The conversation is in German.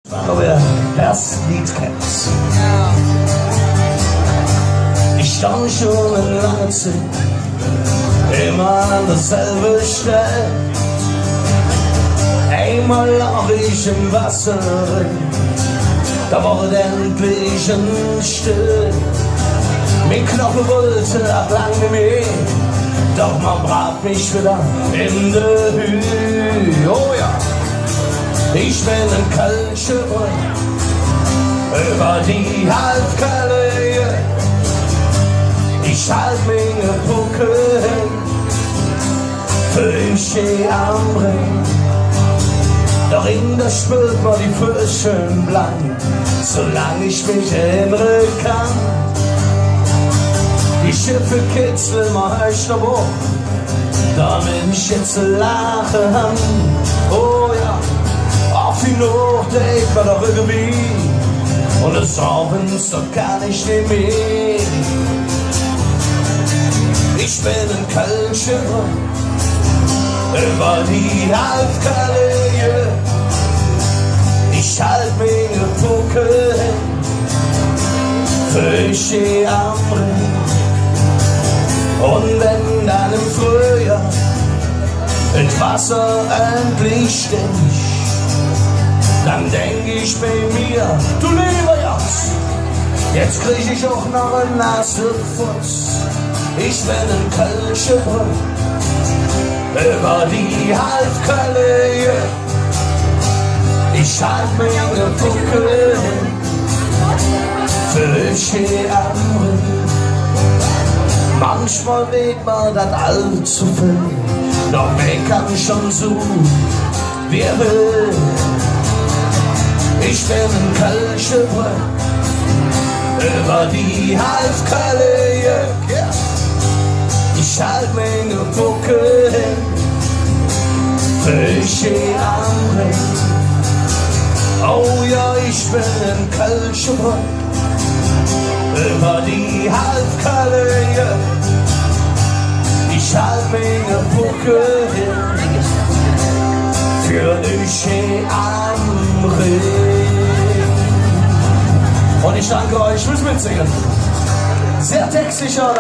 Ob ihr das Lied kennt. Ich stand schon eine lange Zeit immer an derselbe Stelle. Einmal lag ich im Wasser, da wurde endlich ein Still. Mein Knochen wollte ab lange mehr, doch man braucht mich wieder in der Höhe. Oh ja, ich bin ein Kölscher über die Halbkalle. Ich halt meine Bucke hin, Füße am Ring. Doch in der spürt man die Füße blank, solange ich mich erinnern kann. Die Schiffe kitzeln mal höchst hoch, damit ich jetzt lachen kann. Oh ja, auf die Nacht denkt man doch irgendwie, und des Abends doch kann ich nicht mehr. Ich bin ein Kölscher über die Halbkalle. Ich halt meine Bucke hin, Füße am Ring. Und wenn dann im Frühjahr das Wasser endlich stinkt, dann denk ich bei mir, du lieber Jans, jetzt krieg ich auch noch einen nassen Fuß. Ich bin ein Kölscher über die Halbkalle. Ich halt meine Bucke hin, Füße am Ring. Manchmal weht man das allzu viel, doch wer kann schon so, wie er will. Ich bin ein Kölscher über die Halbkalle. Yeah. Ich halt meine Bucke hin, Füße am Ring. Oh ja, ich bin ein Kölscher über die Halbkalle. Ich halt meine Bucke hin, für Füße am Ring. Und ich danke euch fürs Mitsingen. Sehr textsicher.